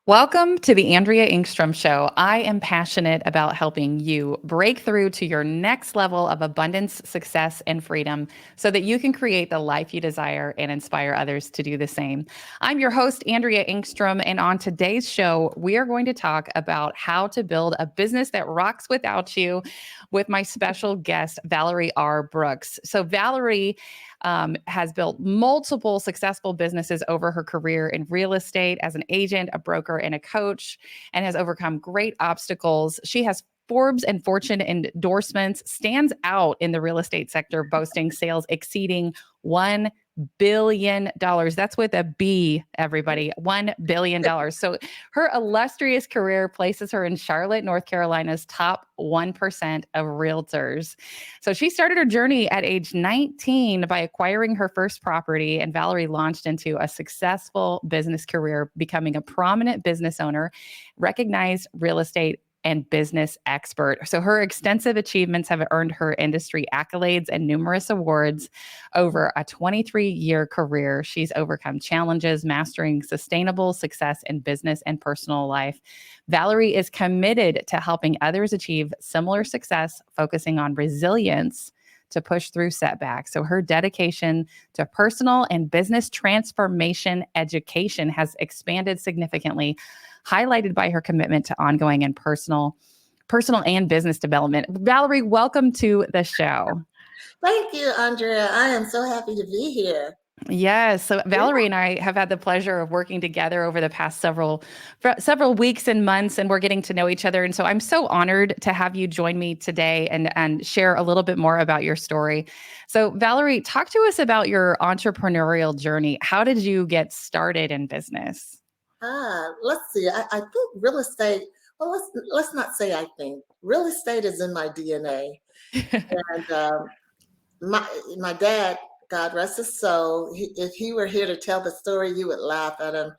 Welcome to the Andrea Engstrom Show. I am passionate about helping you break through to your next level of abundance, success, and freedom so that you can create the life you desire and inspire others to do the same. I'm your host, Andrea Engstrom, and on today's show, we are going to talk about how to build a business that rocks without you with my special guest, Valarie R. Brooks. So, Valarie has built multiple successful businesses over her career in real estate as an agent, a broker, and a coach, and has overcome great obstacles. She has Forbes and Fortune endorsements, stands out in the real estate sector, boasting sales exceeding $1 billion. That's with a B, everybody. $1 billion. So her illustrious career places her in Charlotte, North Carolina's top 1% of realtors. So she started her journey at age 19 by acquiring her first property, and Valarie launched into a successful business career, becoming a prominent business owner, recognized real estate and business expert. So her extensive achievements have earned her industry accolades and numerous awards over a 23-year career. She's overcome challenges, mastering sustainable success in business and personal life. Valarie is committed to helping others achieve similar success, focusing on resilience to push through setbacks. So her dedication to personal and business transformation education has expanded significantly, highlighted by her commitment to ongoing and personal and business development. Valarie, welcome to the show. Thank you, Andrea. I am so happy to be here. Yes. So Valarie and I have had the pleasure of working together over the past several weeks and months, and we're getting to know each other. And so I'm so honored to have you join me today and share a little bit more about your story. So Valarie, talk to us about your entrepreneurial journey. How did you get started in business? Let's see. I think real estate. Well, let's not say I think real estate is in my DNA. And my dad, God rest his soul, if he were here to tell the story, you would laugh at him.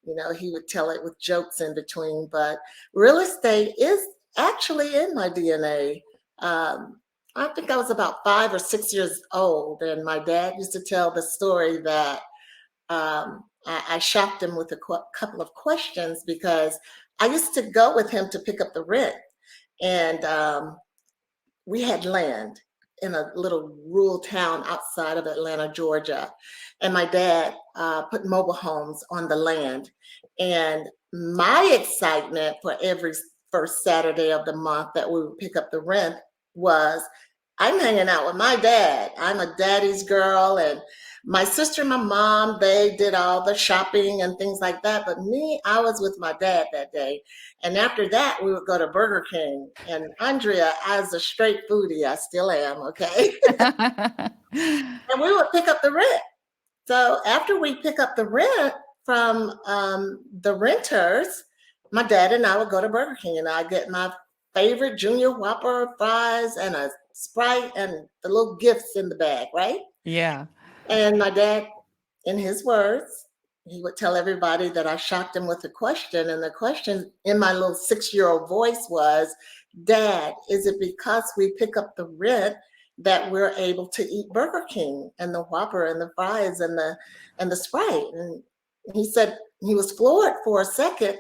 You know, he would tell it with jokes in between. But real estate is actually in my DNA. I think I was about 5 or 6 years old, and my dad used to tell the story that I shocked him with a couple of questions because I used to go with him to pick up the rent, and we had land in a little rural town outside of Atlanta, Georgia, and my dad put mobile homes on the land, and my excitement for every first Saturday of the month that we would pick up the rent was I'm hanging out with my dad. I'm a daddy's girl, and my sister and my mom, they did all the shopping and things like that. But me, I was with my dad that day. And after that, we would go to Burger King. And Andrea, as a straight foodie, I still am, okay? And we would pick up the rent. So after we pick up the rent from the renters, my dad and I would go to Burger King, and I get my favorite Junior Whopper fries and a Sprite and the little gifts in the bag, right? Yeah. And my dad, in his words, he would tell everybody that I shocked him with a question. And the question in my little 6-year-old voice was, Dad, is it because we pick up the rent that we're able to eat Burger King and the Whopper and the fries and the Sprite? And he said he was floored for a second.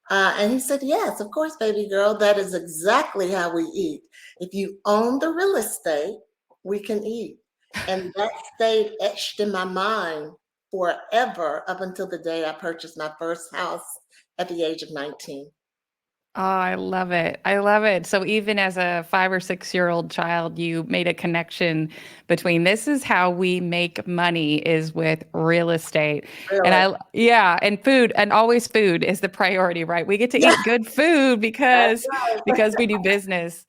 And he said, yes, of course, baby girl, that is exactly how we eat. If you own the real estate, we can eat. And that stayed etched in my mind forever up until the day I purchased my first house at the age of 19. Oh, I love it. I love it. So even as a 5 or 6-year-old child, you made a connection between this is how we make money is with real estate. And Really? yeah, and food, and always food is the priority, right? We get to Yeah, eat good food that's because right. we do business.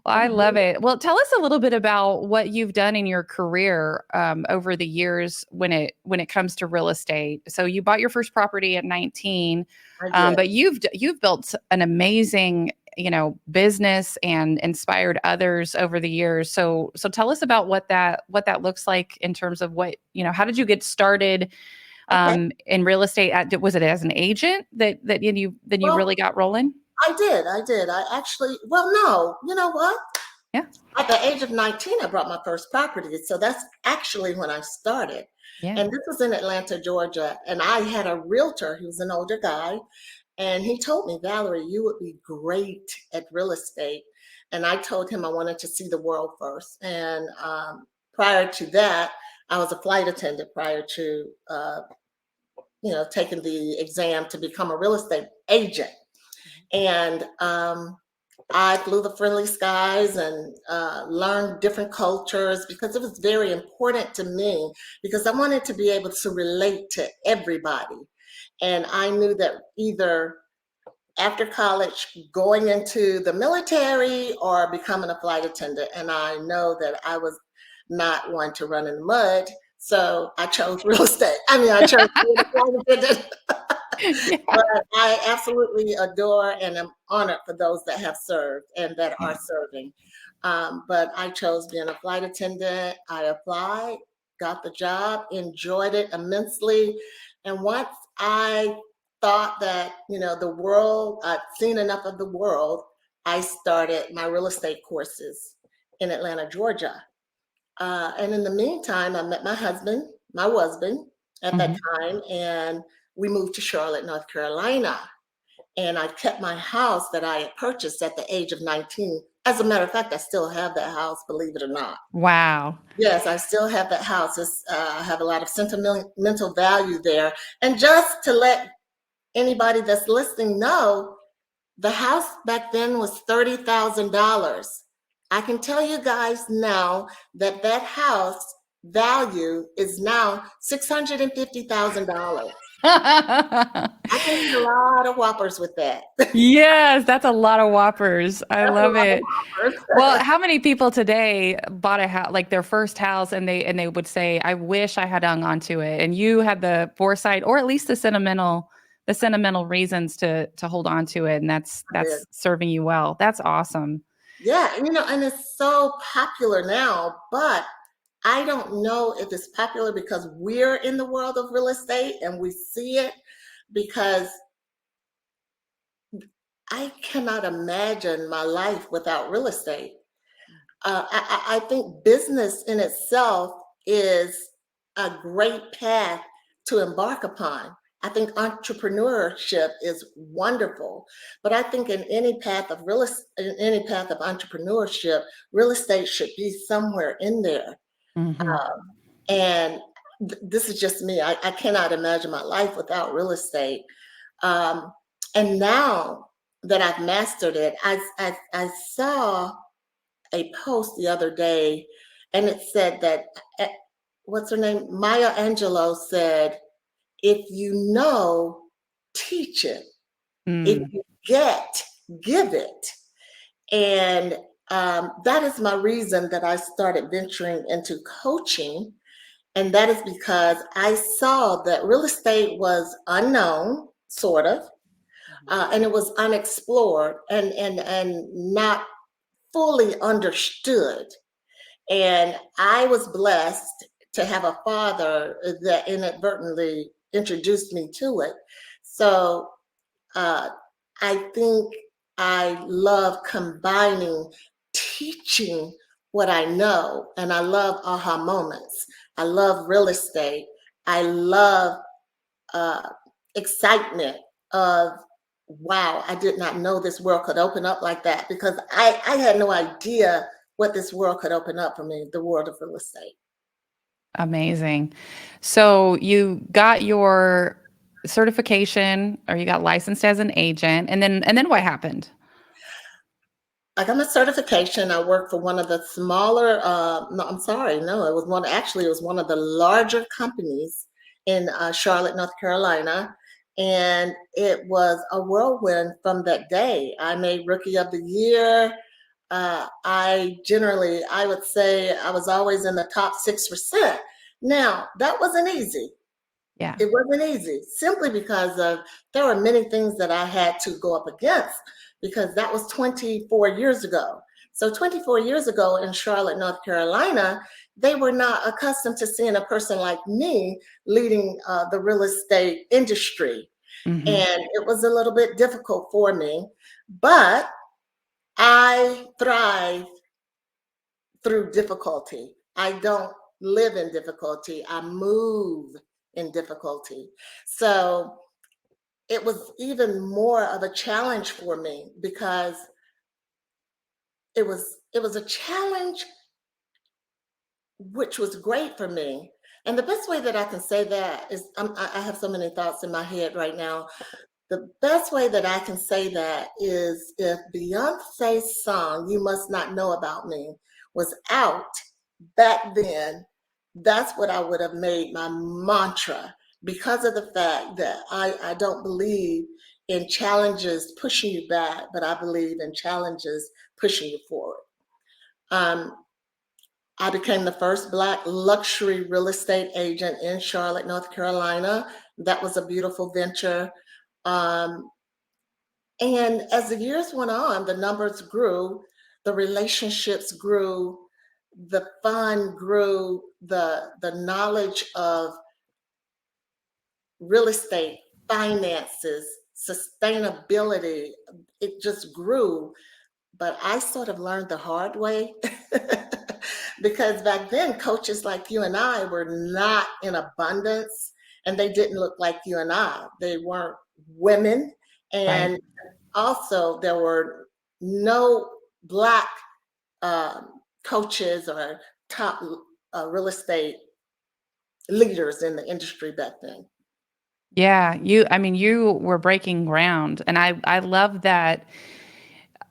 Well, I love Mhm. it. Well, tell us a little bit about what you've done in your career over the years when it comes to real estate. So you bought your first property at 19, I did. but you've built an amazing business and inspired others over the years. So tell us about what that looks like in terms of how did you get started Okay. in real estate? Was it as an agent that you Well, really got rolling? I did. I did. I actually, well, no, you know what? Yeah. At the age of 19, I bought my first property. So that's actually when I started. Yeah. And this was in Atlanta, Georgia. And I had a realtor, he was an older guy, and he told me, Valerie, you would be great at real estate. And I told him I wanted to see the world first. And prior to that, I was a flight attendant prior to, taking the exam to become a real estate agent. And I flew the friendly skies and learned different cultures because it was very important to me because I wanted to be able to relate to everybody. And I knew that either after college, going into the military or becoming a flight attendant. And I know that I was not one to run in the mud. So I chose real estate. I mean, I chose being a flight attendant. Yeah. But I absolutely adore and am honored for those that have served and that Yeah. are serving. But I chose being a flight attendant. I applied, got the job, enjoyed it immensely. And once I thought that, the world, I'd seen enough of the world, I started my real estate courses in Atlanta, Georgia. And in the meantime, I met my husband at that Mhm. time, and we moved to Charlotte, North Carolina. And I kept my house that I had purchased at the age of 19. As a matter of fact, I still have that house, believe it or not. Wow. Yes, I still have that house. I have a lot of sentimental value there. And just to let anybody that's listening know, the house back then was $30,000. I can tell you guys now that that house value is now $650,000. I can get a lot of whoppers with that. Yes, that's a lot of whoppers. I That's a love lot of it. whoppers. Well, how many people today bought a house, like their first house, and they would say, "I wish I had hung on to it." And you had the foresight, or at least the sentimental reasons to hold on to it, and that's serving you well. That's awesome. Yeah, and it's so popular now, but I don't know if it's popular because we're in the world of real estate and we see it because I cannot imagine my life without real estate. I think business in itself is a great path to embark upon. I think entrepreneurship is wonderful, but I think in any path of entrepreneurship, real estate should be somewhere in there. Mhm. Um, and this is just me. I cannot imagine my life without real estate. Um, and now that I've mastered it, I saw a post the other day, and it said that eh, what's her name? Maya Angelou said, "If you know, teach it. If Mm. you get, give it." And that is my reason that I started venturing into coaching. And that is because I saw that real estate was unknown, sort of, and it was unexplored and not fully understood. And I was blessed to have a father that inadvertently introduced me to it. So uh, I think I love combining teaching what I know, and I love aha moments. I love real estate. I love uh, excitement of, wow, I did not know this world could open up like that because I had no idea what this world could open up for me, the world of real estate. Amazing. So you got your certification, or you got licensed as an agent, and then what happened? I got my certification. I worked for one of the smaller, no, I'm sorry, no, it was one of the larger companies in Charlotte, North Carolina. And it was a whirlwind from that day. I made Rookie of the Year. I would say I was always in the top 6%. Now, that wasn't easy. Yeah. It wasn't easy simply because there were many things that I had to go up against because that was 24 years ago. So 24 years ago in Charlotte, North Carolina, they were not accustomed to seeing a person like me leading the real estate industry. Mhm. And it was a little bit difficult for me, but I thrive through difficulty. I don't live in difficulty. I move in difficulty. So it was even more of a challenge for me because it was a challenge which was great for me. And the best way that I can say that is I have so many thoughts in my head right now. The best way that I can say that is if Beyonce's song, You Must Not Know About Me, was out back then, that's what I would have made my mantra because of the fact that I don't believe in challenges pushing you back, but I believe in challenges pushing you forward. Um, I became the first Black luxury real estate agent in Charlotte, North Carolina. That was a beautiful venture. Um, and as the years went on, the numbers grew, the relationships grew, the fun grew, the knowledge of real estate, finances, sustainability, it just grew. But I sort of learned the hard way because back then coaches like you and I were not in abundance and they didn't look like you and I. They weren't women. Right. And also there were no Black coaches or top real estate leaders in the industry back then. Yeah, I mean, you were breaking ground. And I love that.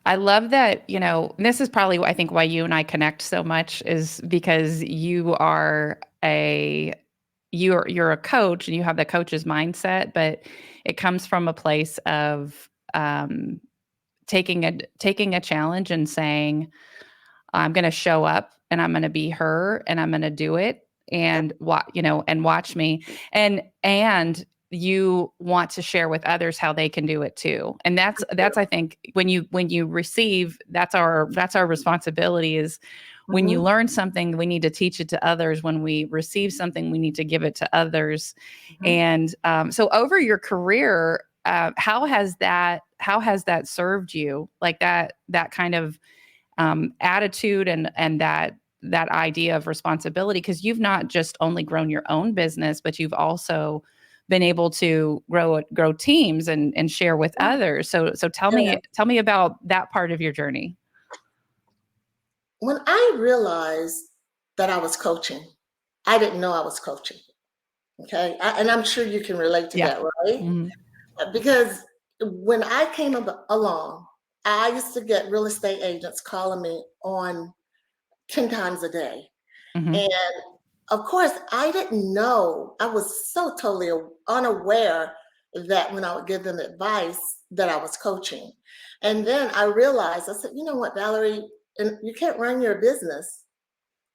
I love that, and this is probably, I think, why you and I connect so much is because you're a coach and you have the coach's mindset, but it comes from a place of taking a challenge and saying, I'm going to show up and I'm going to be her and I'm going to do it and watch me. And you want to share with others how they can do it too. And that's I think when you receive, that's our responsibility is when you Mhm. learn something, we need to teach it to others. When we receive something, we need to give it to others. Mhm. And so over your career, how has that served you? Like that kind of attitude and that idea of responsibility, because you've not just only grown your own business, but you've also been able to grow teams and share with Yeah. others. So Yeah. tell me about that part of your journey. When I realized that I was coaching, I didn't know I was coaching. Okay. And I'm sure you can relate to Yeah. that, right? Mhm. Because when I came along, I used to get real estate agents calling me on 10 times a day. Mhm. And of course, I didn't know, I was so totally unaware that when I would give them advice that I was coaching. And then I realized, I said, you know what, Valerie, and you can't run your business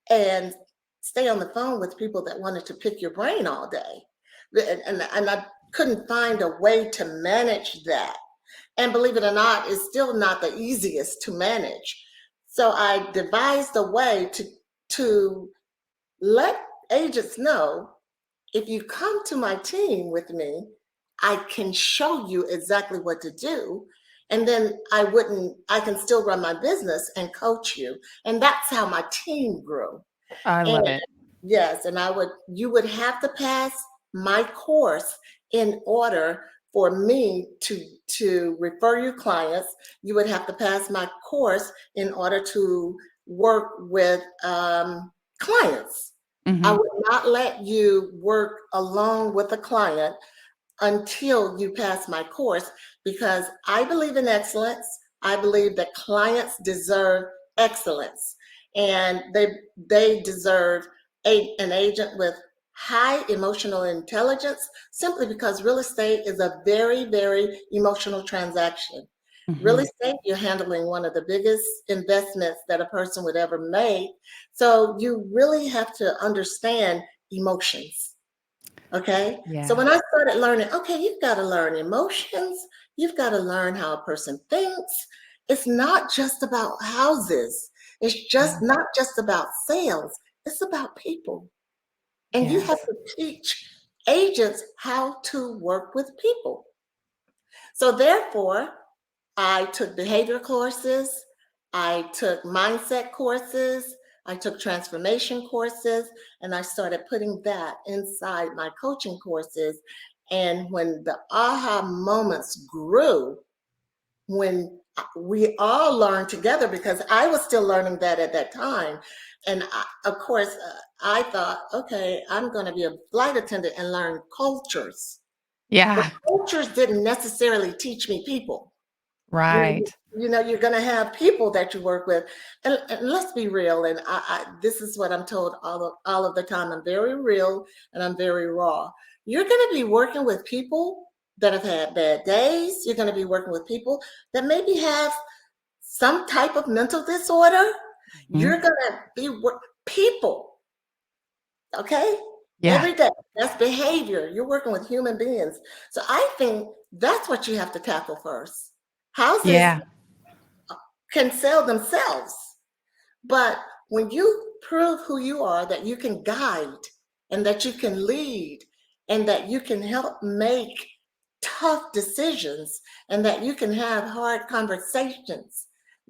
and stay on the phone with people that wanted to pick your brain all day. And I couldn't find a way to manage that. And believe it or not, it's still not the easiest to manage. So I devised a way to let agents know if you come to my team with me, I can show you exactly what to do. And then I can still run my business and coach you. And that's how my team grew. I And love it. yes, and you would have to pass my course in order for me to refer you clients. You would have to pass my course in order to work with clients. I Mhm. would not let you work alone with a client until you pass my course because I believe in excellence. I believe that clients deserve excellence and they deserve an agent with high emotional intelligence simply because real estate is a very, very emotional transaction. Real Mhm. estate, you're handling one of the biggest investments that a person would ever make. So you really have to understand emotions. Okay. So Yeah. when I started learning, okay, you've got to learn emotions, you've got to learn how a person thinks. It's not just about houses, it's just Yeah. not just about sales, it's about people. And you have Yes. to teach agents how to work with people. So therefore, I took behavior courses, I took mindset courses, I took transformation courses, and I started putting that inside my coaching courses. And when the aha moments grew, when we all learned together, because I was still learning that at that time. And of course, I thought, okay, I'm going to be a flight attendant and learn cultures. But Yeah. cultures didn't necessarily teach me people. Right. You're going to have people that you work with, and let's be real. And this is what I'm told all of the time. I'm very real and I'm very raw. You're going to be working with people that have had bad days. You're going to be working with people that maybe have some type of mental disorder. Mhm. You're going to be people. Okay. Yeah. Every day. That's behavior. You're working with human beings. So I think that's what you have to tackle first. Houses Yeah. can sell themselves. But when you prove who you are, that you can guide and that you can lead and that you can help make tough decisions and that you can have hard conversations,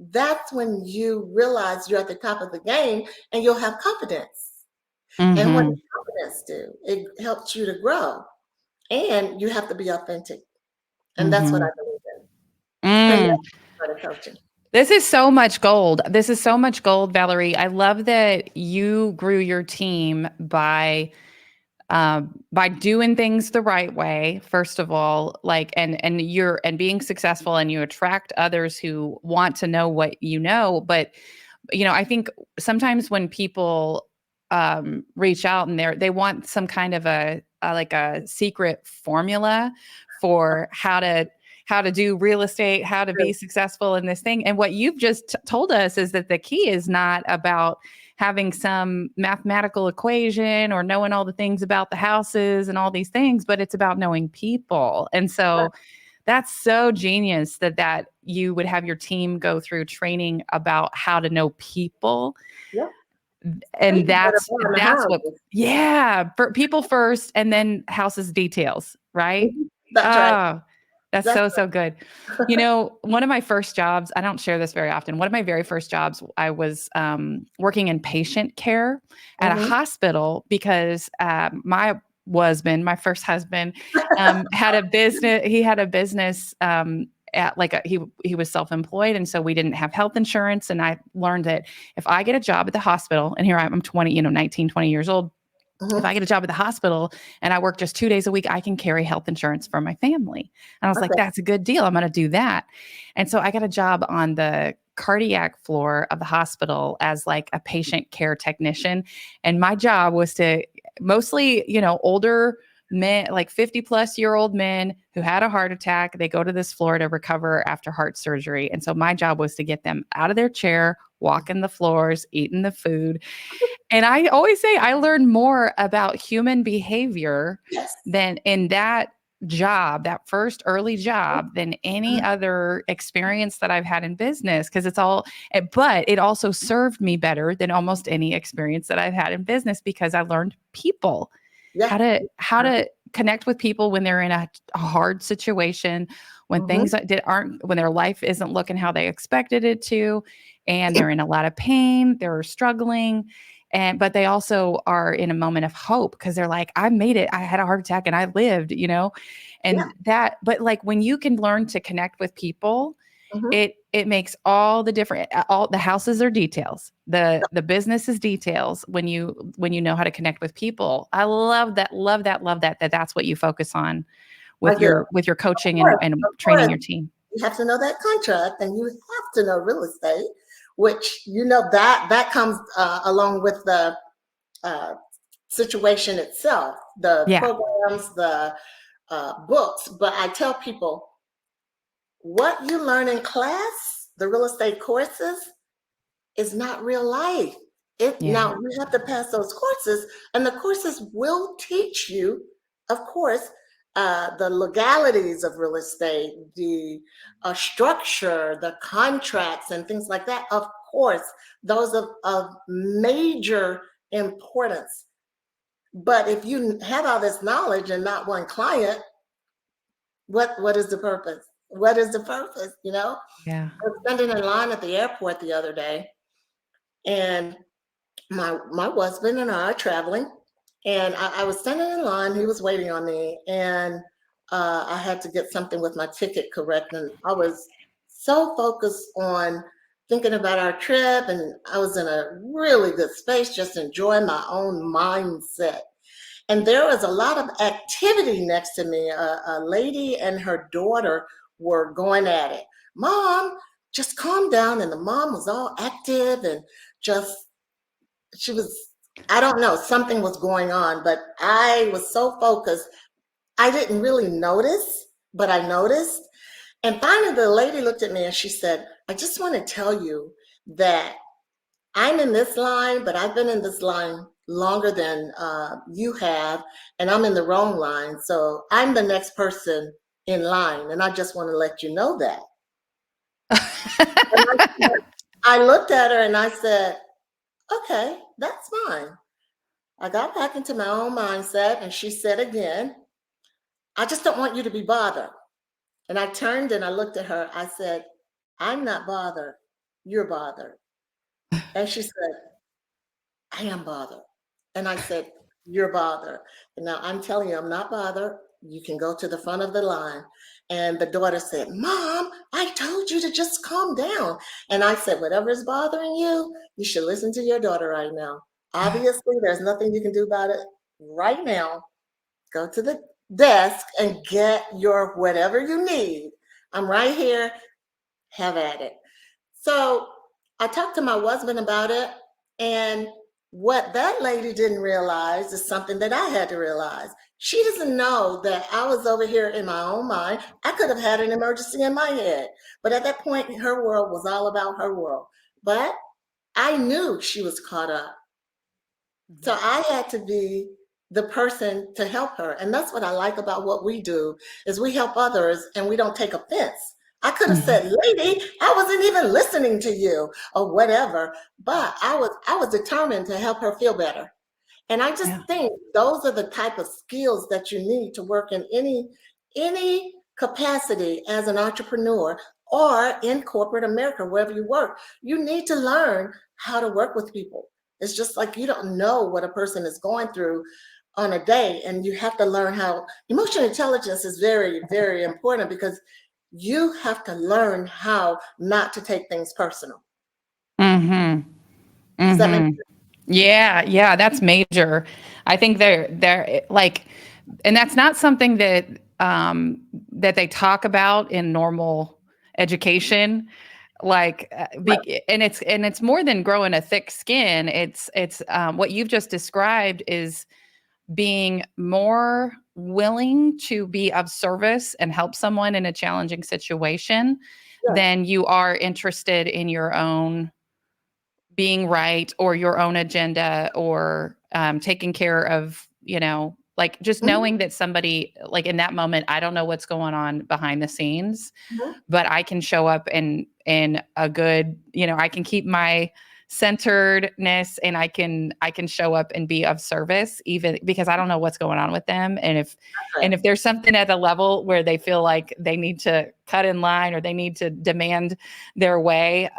that's when you realize you're at the top of the game and you'll have confidence. And what Hmm. does confidence do? It helps you to grow. And you have to be authentic. And that's what I Hmm. believe in. And Mm. that's part of coaching. This is so much gold. This is so much gold, Valerie. I love that you grew your team by doing things the right way, first of all, like and being successful, and you attract others who want to know what you know. But I think sometimes when people reach out and they want some kind of like a secret formula for how to do real estate, how to be successful in this thing. And what you've just told us is that the key is not about having some mathematical equation or knowing all the things about the houses and all these things, but it's about knowing people. And so that's so genius that you would have your team go through training about how to know people. Yeah. And People that are that's born in the that's what houses. yeah, for people first and then houses details, right? Mhm. That's right. Oh, that's That's so good. One of my first jobs, I don't share this very often. One of my very first jobs, I was working in patient care at a Mhm. hospital because my husband, my first husband, had a business. He had a business at he was self-employed, and so we didn't have health insurance. And I learned that if I get a job at the hospital, and here I'm 20, 19, 20 years old, if Mhm. I get a job at the hospital and I work just 2 days a week, I can carry health insurance for my family. And I was like, Okay. that's a good deal. I'm going to do that. And so I got a job on the cardiac floor of the hospital as like a patient care technician. And my job was to mostly, older men, like 50-plus-year-old men who had a heart attack. They go to this floor to recover after heart surgery. And so my job was to get them out of their chair, walking the floors, eating the food. And I always say I learned more about human behavior Yes. than in that job, that first early job, than any Mhm. other experience that I've had in business. Cause but it also served me better than almost any experience that I've had in business because I learned people, Yeah. how to connect with people when they're in a hard situation, when Mhm. things when their life isn't looking how they expected it to, and they're in a lot of pain, they're struggling. But they also are in a moment of hope because they're like, I made it. I had a heart attack and I lived, Yeah. but like when you can learn to connect with people, Mhm. it makes all the different, all the houses are details. The business is details when you know how to connect with people. I love that, love that, love that that's what you focus on I do. with your coaching and Of training course, your team. you have to know that contract, and you have to know real estate, which that comes along with the uh, situation itself, the Yeah. programs, the books. But I tell people, what you learn in class, the real estate courses, is not real life. Yeah. Now you have to pass those courses, and the courses will teach you, of course, the legalities of real estate, the structure, the contracts, and things like that. Of course, those of major importance. But if you have all this knowledge and not one client, what is the purpose? What is the purpose? Yeah. I was standing in line at the airport the other day, and my husband and I are traveling, and I was standing in line. He was waiting on me, and I had to get something with my ticket correct. And I was so focused on thinking about our trip, and I was in a really good space, just enjoying my own mindset. And there was a lot of activity next to me. A lady and her daughter were going at it. Mom, just calm down. And the mom was all active and just, she was, I don't know, something was going on, but I was so focused. I didn't really notice, but I noticed. And finally, the lady looked at me and she said, I just want to tell you that I'm in this line, but I've been in this line longer than you have, and I'm in the wrong line. So I'm the next person in line, and I just want to let you know that. I looked at her and I said, okay, that's fine. I got back into my own mindset, and she said again, I just don't want you to be bothered. And I turned and I looked at her. I said, I'm not bothered. You're bothered. And she said, I am bothered. And I said, you're bothered. And now I'm telling you, I'm not bothered. You can go to the front of the line. And the daughter said, Mom, I told you to just calm down. And I said, whatever is bothering you, you should listen to your daughter right now. Obviously, there's nothing you can do about it right now. Go to the desk and get your whatever you need. I'm right here. Have at it. So I talked to my husband about it, and what that lady didn't realize is something that I had to realize. She doesn't know that I was over here in my own mind. I could have had an emergency in my head, but at that point, her world was all about her world. But I knew she was caught up. So I had to be the person to help her. And that's what I like about what we do is we help others and we don't take offense. I could have said, lady, I wasn't even listening to you or whatever, but I was determined to help her feel better. And I just think those are the type of skills that you need to work in any capacity as an entrepreneur or in corporate America, wherever you work. You need to learn how to work with people. It's just like you don't know what a person is going through on a day, and you have to learn how emotional intelligence is very, very important because you have to learn how not to take things personal. Mm-hmm. Does that make Mm-hmm. sense? Yeah, that's major. I think they're like, and that's not something that that they talk about in normal education. Like, and it's more than growing a thick skin. It's what you've just described is being more willing to be of service and help someone in a challenging situation Yeah. than you are interested in your own being right or your own agenda or taking care of, like just Mhm. knowing that somebody, like in that moment, I don't know what's going on behind the scenes, Mhm. but I can show up in a good, I can keep my centeredness and I can show up and be of service even because I don't know what's going on with them. And if there's something at a level where they feel like they need to cut in line or they need to demand their way,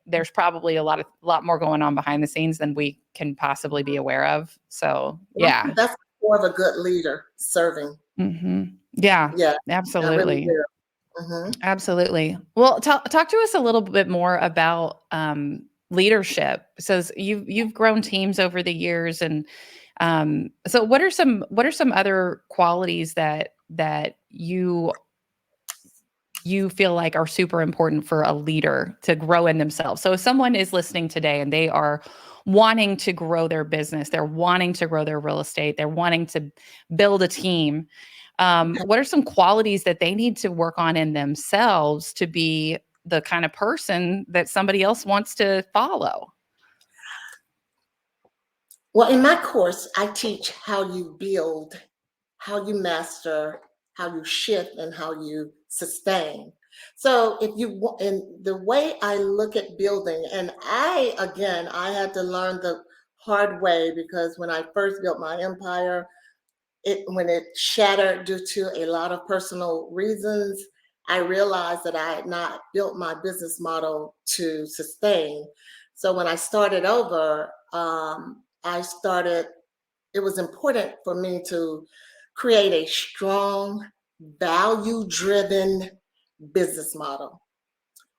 there's probably a lot more going on behind the scenes than we can possibly be aware of. So Well, I yeah. think that's more of a good leader serving. Yeah, Yeah, I really absolutely. do. Mhm. Absolutely. Well, talk to us a little bit more about leadership. So you've grown teams over the years, and so what are some other qualities that you feel like are super important for a leader to grow in themselves? So if someone is listening today and they are wanting to grow their business, they're wanting to grow their real estate, they're wanting to build a team, what are some qualities that they need to work on in themselves to be the kind of person that somebody else wants to follow? Well, in my course, I teach how you build, how you master, how you shift, and how you sustain. So if you and the way I look at building, and I had to learn the hard way because when I first built my empire, when it shattered due to a lot of personal reasons, I realized that I had not built my business model to sustain. So when I started over, it was important for me to create a strong, value-driven business model.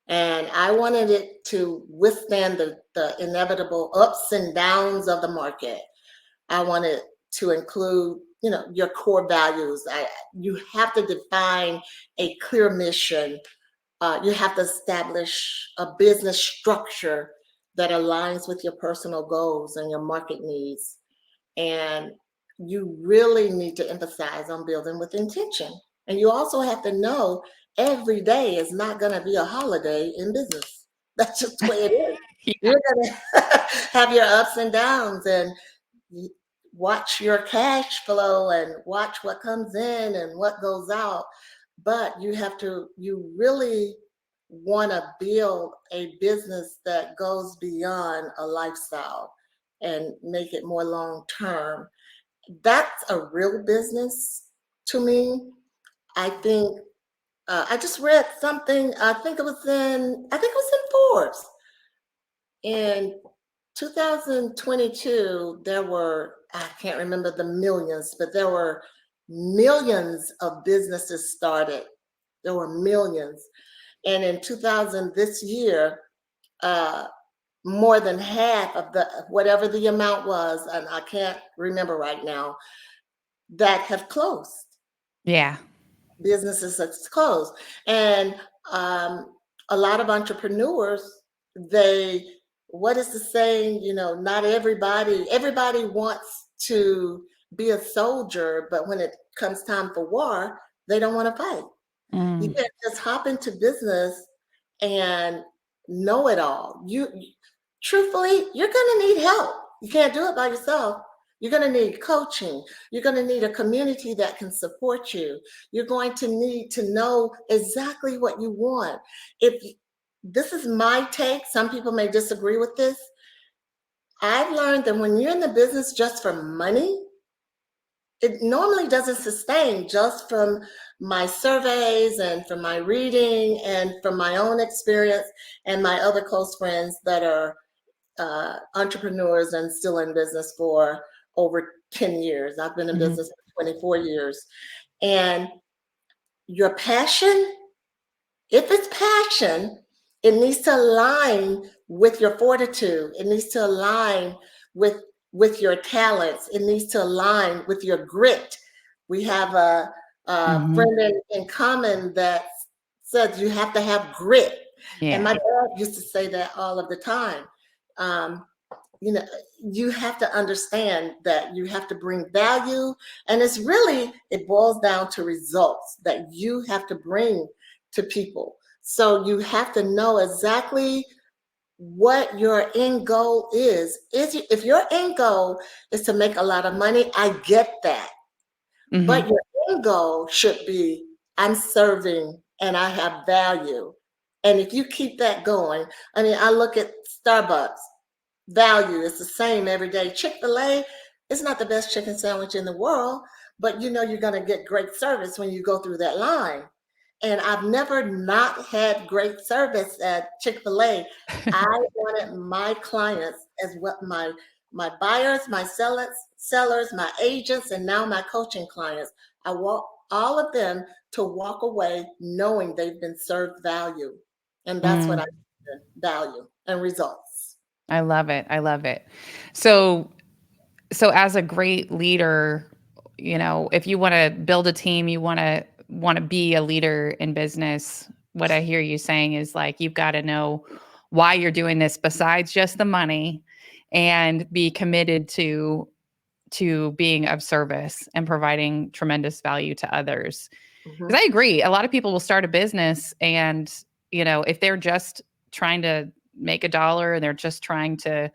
And I wanted it to withstand the inevitable ups and downs of the market. I wanted to include, your core values. You have to define a clear mission. You have to establish a business structure that aligns with your personal goals and your market needs. And you really need to emphasize on building with intention. And you also have to know every day is not going to be a holiday in business. That's just the way it is. Yeah. You're going to have your ups and downs, and watch your cash flow and watch what comes in and what goes out. But you really want to build a business that goes beyond a lifestyle and make it more long term. That's a real business to me. I think I just read something. I think it was in Forbes. In 2022, I can't remember the millions, but there were millions of businesses started. There were millions. And in 2000, this year, uh, more than half of whatever the amount was, and I can't remember right now, that have closed. Yeah. Businesses that's closed. And a lot of entrepreneurs, what is the saying? Not everybody wants to be a soldier, but when it comes time for war, they don't want to fight. You can't just hop into business and know it all. Truthfully, you're going to need help. You can't do it by yourself. You're going to need coaching. You're going to need a community that can support you. You're going to need to know exactly what you want. This is my take, some people may disagree with this. I've learned that when you're in the business just for money, it normally doesn't sustain. Just from my surveys and from my reading and from my own experience and my other close friends that are entrepreneurs and still in business for over 10 years. I've been in business for 24 years. And your passion, if it's passion, it needs to align with your fortitude. It needs to align with your talents. It needs to align with your grit. We have a friend in common that says you have to have grit. Yeah. And my dad used to say that all of the time. You have to understand that you have to bring value, and it boils down to results that you have to bring to people. So you have to know exactly what your end goal is. If your end goal is to make a lot of money, I get that. But your end goal should be, I'm serving and I have value. And if you keep that going, I look at Starbucks. Value is the same every day. Chick-fil-A is not the best chicken sandwich in the world, but you're going to get great service when you go through that line. And I've never not had great service at Chick-fil-A. I wanted my clients, as what my buyers, my sellers, my agents, and now my coaching clients, I want all of them to walk away knowing they've been served value. And that's what I value and results. I love it. I love it. So as a great leader, if you want to build a team, you want to be a leader in business, what I hear you saying is like, you've got to know why you're doing this besides just the money, and be committed to being of service and providing tremendous value to others. Because I agree, a lot of people will start a business, and if they're just trying to make a dollar and they're just trying to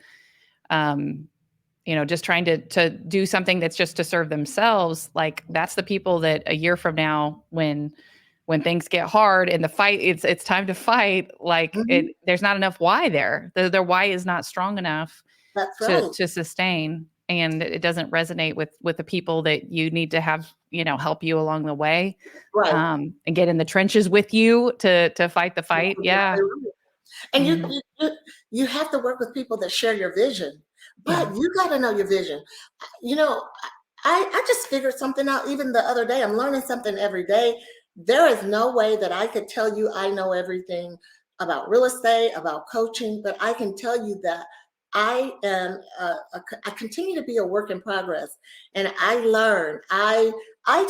to do something that's just to serve themselves, like that's the people that a year from now, when things get hard and the fight, it's time to fight, like there's not enough why there. Their why is not strong enough to sustain, and it doesn't resonate with the people that you need to have, help you along the way, and get in the trenches with you to fight the fight. Yeah. And Mhm. you have to work with people that share your vision, Yeah. but you got to know your vision. You know, I just figured something out even the other day. I'm learning something every day. There is no way that I could tell you I know everything about real estate, about coaching, but I can tell you that I continue to be a work in progress, and I learn. I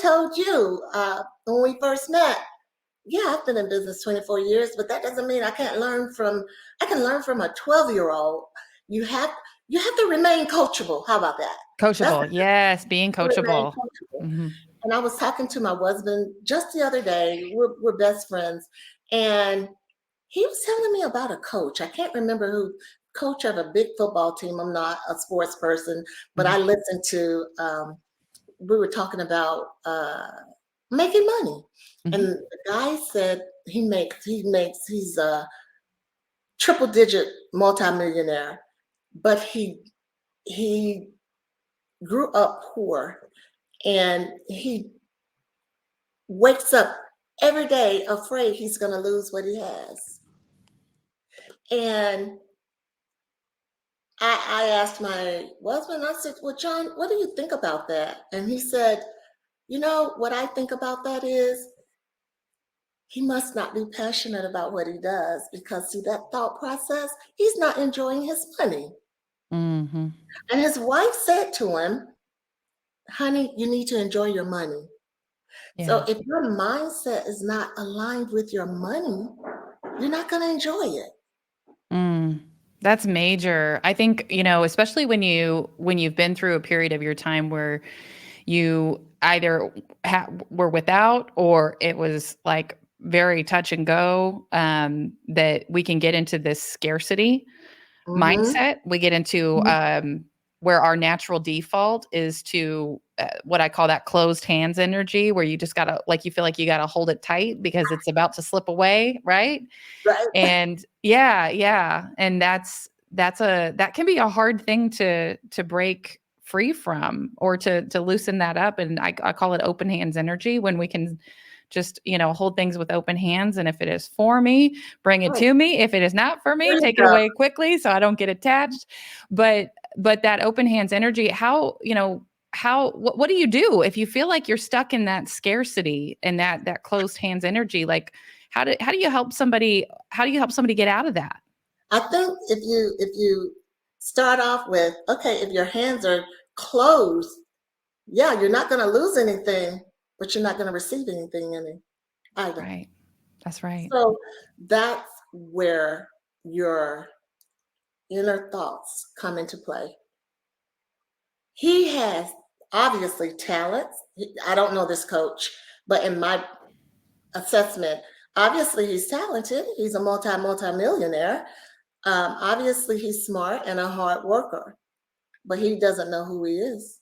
told you when we first met. Yeah, I've been in business 24 years, but that doesn't mean I can't learn from. I can learn from a 12-year-old. You have you have to remain coachable. How about that? That's Coachable. Yes, being to remain coachable. coachable. Mhm. And I was talking to my husband just the other day. We're best friends, and he was telling me about a coach. I can't remember who coach of a big football team. I'm not a sports person, but I Mhm. listened to. We were talking about making money, and Mhm. the guy said he's a triple digit multimillionaire, but he grew up poor, and he wakes up every day afraid he's going to lose what he has. And I asked my husband, I said, well, John, what do you think about that? And he said, you know, what I think about that is he must not be passionate about what he does, because see that thought process, he's not enjoying his money. Mhm. And his wife said to him, honey, you need to enjoy your money. So Yeah. if your mindset is not aligned with your money, you're not going to enjoy it. Mm. That's major. I think, especially when you've been through a period of your time where you either were without, or it was like very touch and go, that we can get into this scarcity Mm-hmm. mindset. We get into where our natural default is to what I call that closed hands energy, where you just gotta, like, you feel like you gotta hold it tight because it's about to slip away, right? Right. And yeah, yeah, and that can be a hard thing to break free from, or to loosen that up. And I call it open hands energy, when we can just, hold things with open hands. And if it is for me, bring it Right. to me. If it is not for There me, you take it go. away quickly so I don't get attached. But that open hands energy, what do you do if you feel like you're stuck in that scarcity and that closed hands energy? Like, how do you help somebody? How do you help somebody get out of that? I think if you start off with, okay, if your hands are closed, yeah, you're not going to lose anything, but you're not going to receive anything in it either. Right. That's right. So that's where your inner thoughts come into play. He has obviously talents. I don't know this coach, but in my assessment, obviously he's talented. He's a multi-millionaire. Obviously he's smart and a hard worker, but he doesn't know who he is.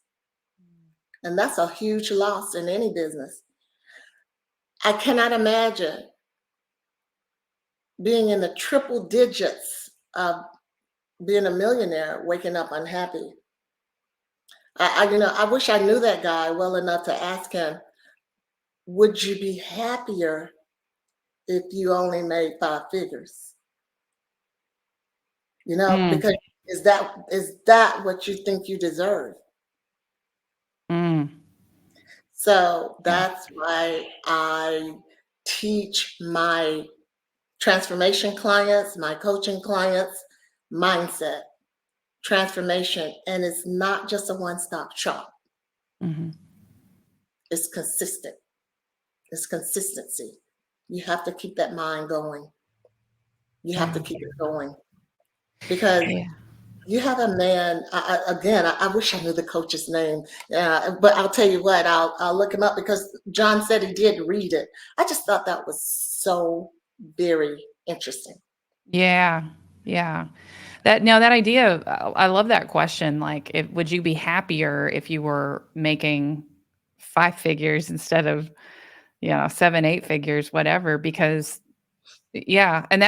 And that's a huge loss in any business. I cannot imagine being in the triple digits of being a millionaire, waking up unhappy. I wish I knew that guy well enough to ask him, would you be happier if you only made five figures? Mm, Because is that what you think you deserve? mm, So yeah. that's why I teach my transformation clients, my coaching clients, mindset transformation. And it's not just a one-stop shop. Hmm. It's consistent. It's consistency. You have to keep that mind going. You have to Yeah. keep it going, because Yeah. you have a man. I wish I knew the coach's name, but I'll tell you what. I'll look him up, because John said he did read it. I just thought that was so very interesting. Yeah. Yeah. That idea of, I love that question. Like, if would you be happier if you were making five figures instead of, seven, eight figures, whatever? Because yeah, and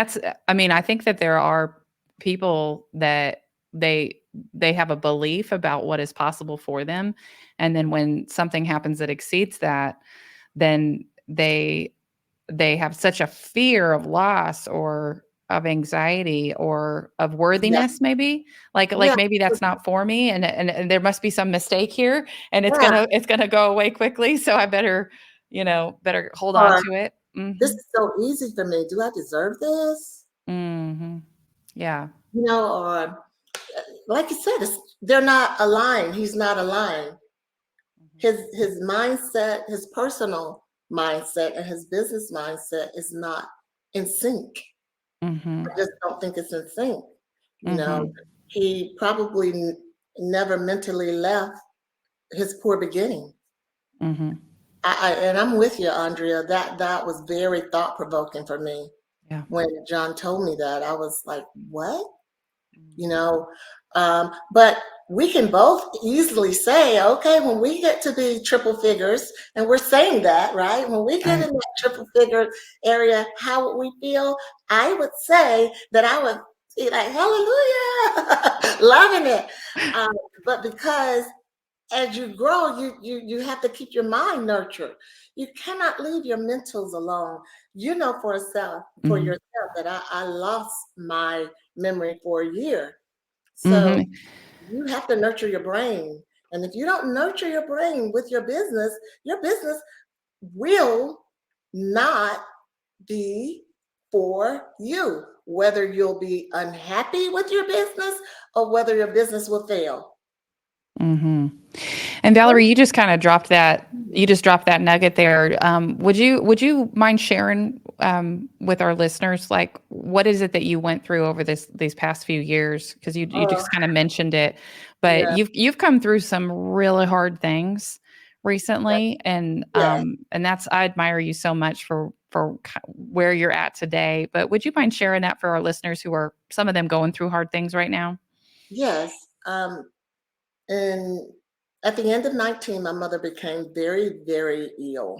I mean, I think that there are people that they they have a belief about what is possible for them, and then when something happens that exceeds that, then they have such a fear of loss, or of anxiety or of Yeah. worthiness, maybe like Yeah. maybe that's not for me, and there must be some mistake here, and Yeah. it's gonna go away quickly. So I better, better hold on Or to it. this is so easy for me. Do I deserve this? Hmm. Yeah. Or like you said, they're not aligned. He's not aligned. His mindset, his personal mindset, and his business mindset is not in sync. Hmm. I just don't think it's in sync. You know, Hmm. he probably never mentally left his poor beginning. Hmm. And I'm with you, Andrea. That was very thought provoking for me. Yeah. When John told me that, I was like, what? You know, but we can both easily say, okay, when we get to be triple figures, and we're saying that, right? When we get Right. in that triple figure area, how would we feel? I would say that I would be like, hallelujah, loving it. Um, but because as you grow, you have to keep your mind nurtured. You cannot leave your mentals alone. You know for Hmm. yourself that I lost my memory for a year. So Hmm. you have to nurture your brain. And if you don't nurture your brain with your business will not be for you, whether you'll be unhappy with your business or whether your business will fail. Hmm. And Valerie, you just kind of dropped that. You just dropped that nugget there. Would you mind sharing with our listeners, like, what is it that you went through over these past few years? Because you Oh, just kind of mentioned it, but yeah, you've come through some really hard things recently, yeah, and that's, I admire you so much for where you're at today. But would you mind sharing that for our listeners who are, some of them, going through hard things right now? yes. And at the end of 19, my mother became very, very ill.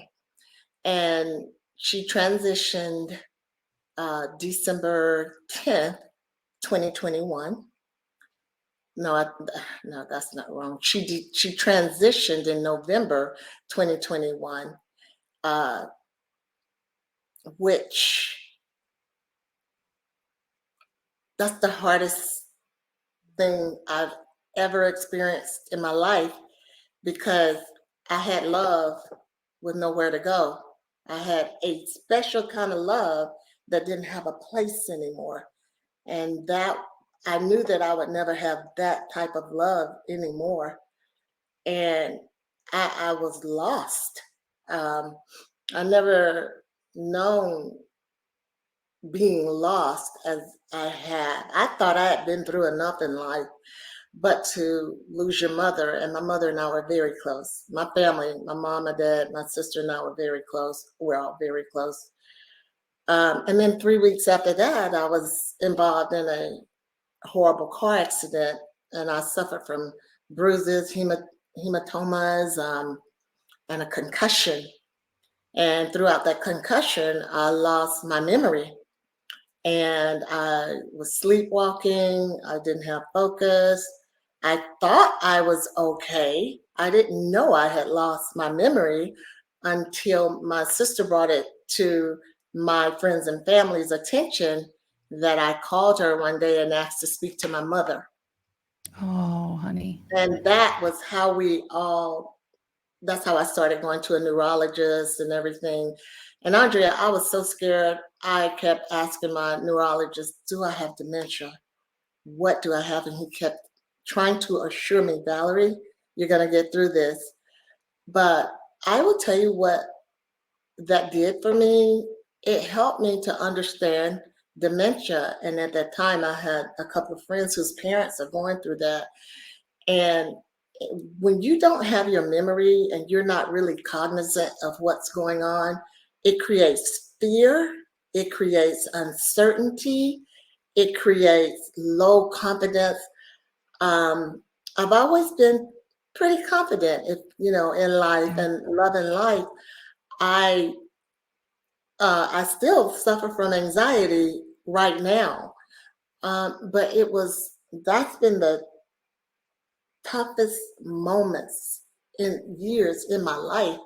And she transitioned December 10th, 2021. No, no, that's not wrong. She transitioned in November 2021, uh, which that's the hardest thing I've ever experienced in my life because I had love with nowhere to go. I had a special kind of love that didn't have a place anymore. And that I knew that I would never have that type of love anymore. And I was lost. Um, I never known being lost as I had. I thought I had been through enough in life, but to lose your mother, and my mother and I were very close. My family, my mom, my dad, my sister and I were very close. We're all very close. And then 3 weeks after that, I was involved in a horrible car accident, and I suffered from bruises, hematomas, and a concussion. And throughout that concussion, I lost my memory. And I was sleepwalking. I didn't have focus. I thought I was okay. I didn't know I had lost my memory until my sister brought it to my friends and family's attention that I called her one day and asked to speak to my mother. Oh, honey. And that's how I started going to a neurologist and everything. And Andrea, I was so scared. I kept asking my neurologist, do I have dementia? What do I have? And he kept trying to assure me, Valerie, you're going to get through this. But I will tell you what that did for me. It helped me to understand dementia. And at that time, I had a couple of friends whose parents are going through that. And when you don't have your memory and you're not really cognizant of what's going on, it creates fear, it creates uncertainty, it creates low confidence. Um, I've always been pretty confident, if in life Yeah. and love in life. I I still suffer from anxiety right now, but that's been the toughest moments in years in my life.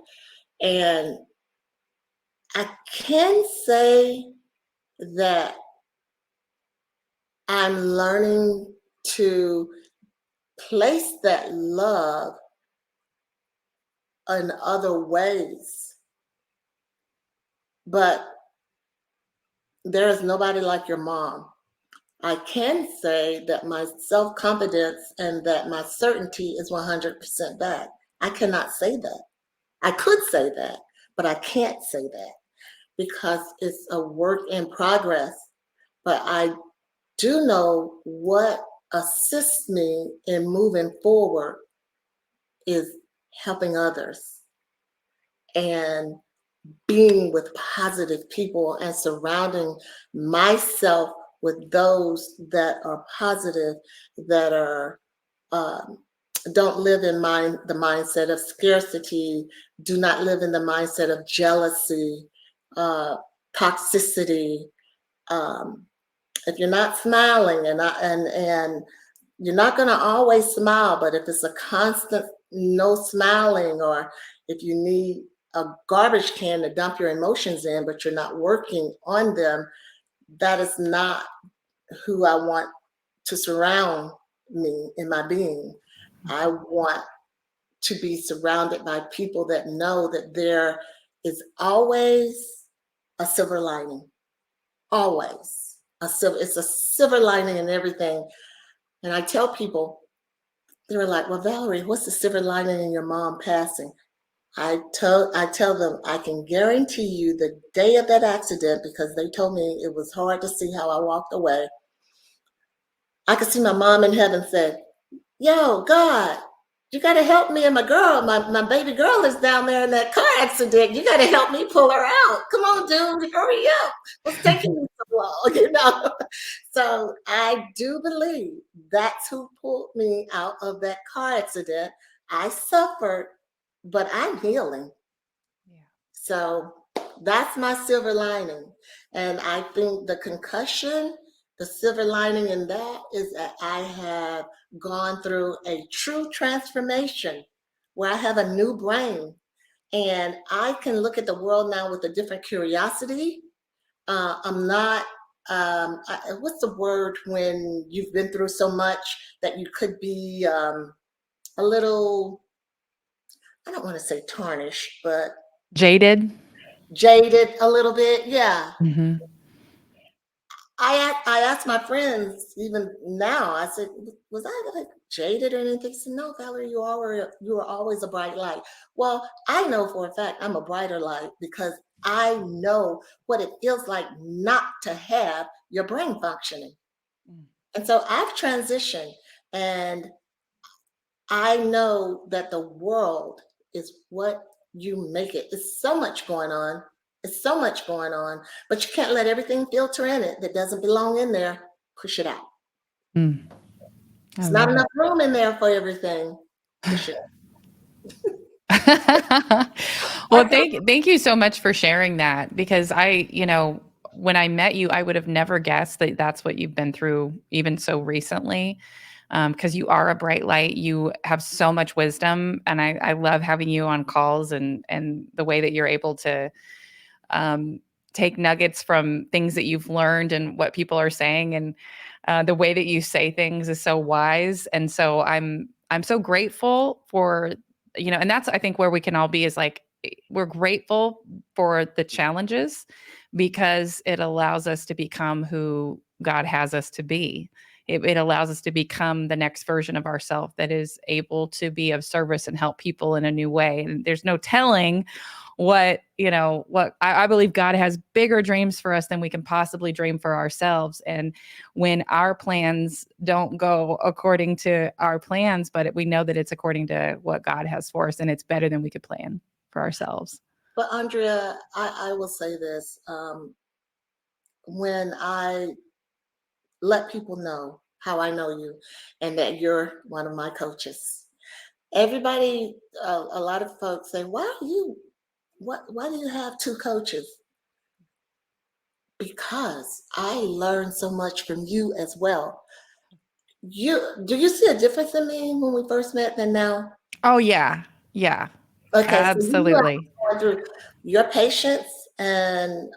And I can say that I'm learning to place that love in other ways. But there is nobody like your mom. I can say that my self-confidence and that my certainty is 100% back. I cannot say that. I could say that, but I can't say that because it's a work in progress. But I do know what assists me in moving forward is helping others and being with positive people and surrounding myself with those that are positive, that are um, don't live in the mindset of scarcity, do not live in the mindset of jealousy, uh, toxicity. Um, if you're not smiling and you're not going to always smile, but if it's a constant no smiling, or if you need a garbage can to dump your emotions in, but you're not working on them, that is not who I want to surround me in my being. I want to be surrounded by people that know that there is always a silver lining, always it's a silver lining in everything. And I tell people, they're like, well, Valerie, what's the silver lining in your mom passing? I tell them, I can guarantee you the day of that accident, because they told me it was hard to see how I walked away. I could see my mom in heaven say, yo, God, you got to help me and my girl. My baby girl is down there in that car accident. You got to help me pull her out. Come on, dude, hurry up. What's taking you so long? So I do believe that's who pulled me out of that car accident. I suffered, but I'm healing. Yeah. So that's my silver lining. And I think the concussion, the silver lining in that is that I have gone through a true transformation where I have a new brain and I can look at the world now with a different curiosity. I'm not, what's the word when you've been through so much that you could be a little, I don't want to say tarnished, but Jaded. jaded a little bit. Yeah. Mm-hmm. I asked my friends even now, I said, was I like jaded or anything? They said, no, Valerie, you were always a bright light. Well, I know for a fact I'm a brighter light because I know what it feels like not to have your brain functioning. And so I've transitioned, and I know that the world is what you make it. It's so much going on. It's so much going on, but you can't let everything filter in it that doesn't belong in there. Push it out. Mm. I It's not love enough room in there for everything. Push it it. Well, out. thank you so much for sharing that, because when I met you, I would have never guessed that that's what you've been through even so recently. Because you are a bright light, you have so much wisdom, and I love having you on calls, and the way that you're able to um, take nuggets from things that you've learned and what people are saying, and the way that you say things is so wise. And so I'm so grateful for, and that's, I think, where we can all be, is like, we're grateful for the challenges, because it allows us to become who God has us to be. It allows us to become the next version of ourselves that is able to be of service and help people in a new way. And there's no telling what I believe God has bigger dreams for us than we can possibly dream for ourselves. And when our plans don't go according to our plans, but we know that it's according to what God has for us, and it's better than we could plan for ourselves. But Andrea, I will say this. When I let people know how I know you and that you're one of my coaches, everybody, a lot of folks say, why do you have two coaches? Because I learned so much from you as well. Do you see a difference in me when we first met than now? Oh yeah. Yeah. Okay, so you Absolutely. have gone through your patience and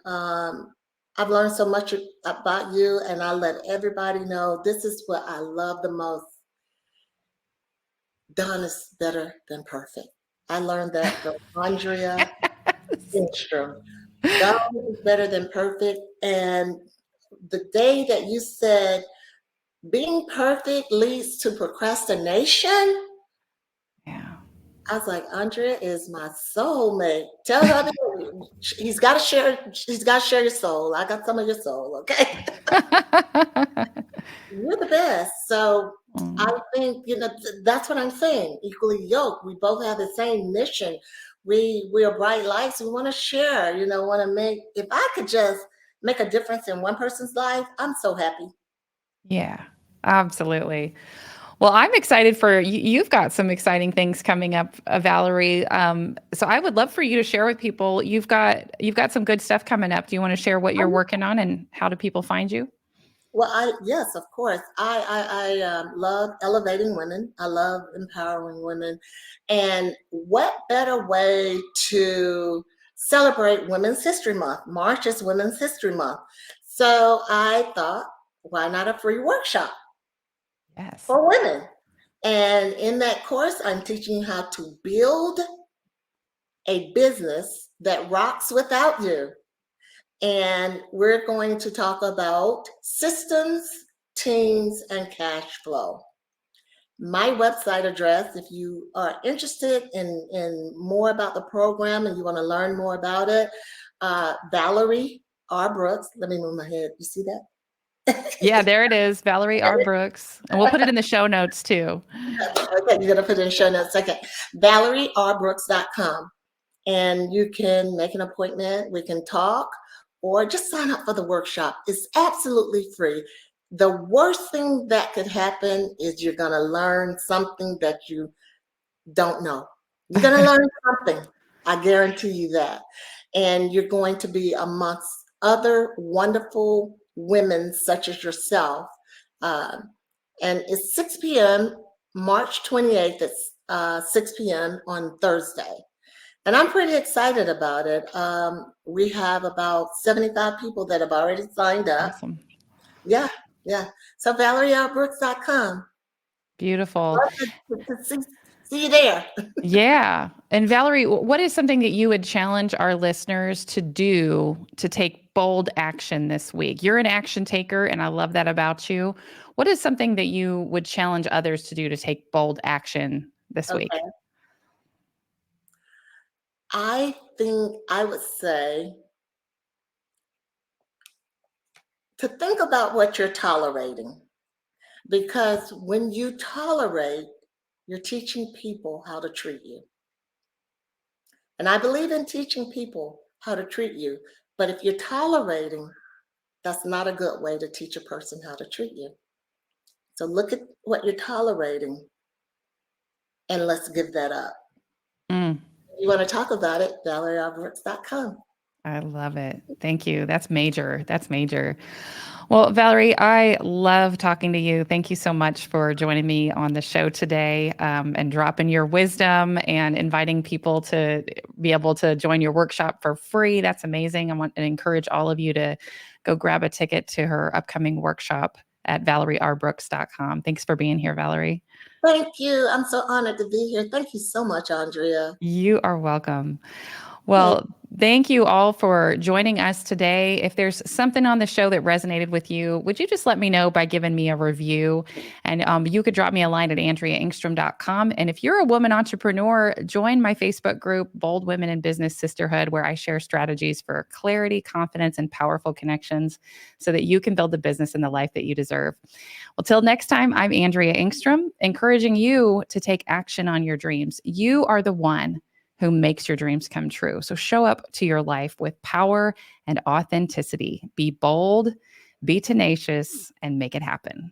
I've learned so much about you, and I let everybody know this is what I love the most. Done is better than perfect. I learned that from Andrea Engstrom. Done is better than perfect. And the day that you said being perfect leads to procrastination, Yeah. I was like, Andrea is my soulmate. Tell her he's got to share. He's got to share your soul. I got some of your soul. Okay. You're the best. So I Mm. think, that's what I'm saying. Equally yoked. We both have the same mission. We are bright lights. We want to share, want to make, if I could just make a difference in one person's life, I'm so happy. Yeah, absolutely. Well, I'm excited for you. You've got some exciting things coming up, Valerie. So I would love for you to share with people. You've got some good stuff coming up. Do you want to share what you're working on and how do people find you? Well, yes, of course. I love elevating women. I love empowering women. And what better way to celebrate Women's History Month? March is Women's History Month. So I thought, why not a free workshop Yes. for women? And in that course, I'm teaching you how to build a business that rocks without you. And we're going to talk about systems, teams, and cash flow. My website address, if you are interested in more about the program and you want to learn more about it, Valarie R. Brooks. Let me move my head. You see that? Yeah, there it is, Valerie R. Brooks. And we'll put it in the show notes too. Okay, you're going to put it in show notes. Okay. ValerieRBrooks.com. And you can make an appointment. We can talk or just sign up for the workshop. It's absolutely free. The worst thing that could happen is you're going to learn something that you don't know. You're going to learn something. I guarantee you that. And you're going to be amongst other wonderful women such as yourself. And it's 6 p.m., March 28th at 6 p.m. on Thursday. And I'm pretty excited about it. We have about 75 people that have already signed up. Awesome. Yeah, yeah. So ValerieRBrooks.com. Beautiful. Love to see you there. Yeah. And Valerie, what is something that you would challenge our listeners to do to take bold action this week? You're an action taker, and I love that about you. What is something that you would challenge others to do to take bold action this Okay. week? I think I would say to think about what you're tolerating. Because when you tolerate, you're teaching people how to treat you. And I believe in teaching people how to treat you. But if you're tolerating, that's not a good way to teach a person how to treat you. So look at what you're tolerating and let's give that up. Mm. If you want to talk about it, ValerieRBrooks.com. I love it. Thank you. That's major. That's major. Well, Valerie, I love talking to you. Thank you so much for joining me on the show today and dropping your wisdom and inviting people to be able to join your workshop for free. That's amazing. I want to encourage all of you to go grab a ticket to her upcoming workshop at ValerieRBrooks.com. Thanks for being here, Valerie. Thank you. I'm so honored to be here. Thank you so much, Andrea. You are welcome. Well, thank you all for joining us today. If there's something on the show that resonated with you, would you just let me know by giving me a review? And you could drop me a line at AndreaEngstrom.com. And if you're a woman entrepreneur, join my Facebook group, Bold Women in Business Sisterhood, where I share strategies for clarity, confidence, and powerful connections so that you can build the business and the life that you deserve. Well, till next time, I'm Andrea Engstrom, encouraging you to take action on your dreams. You are the one who makes your dreams come true. So show up to your life with power and authenticity. Be bold, be tenacious, and make it happen.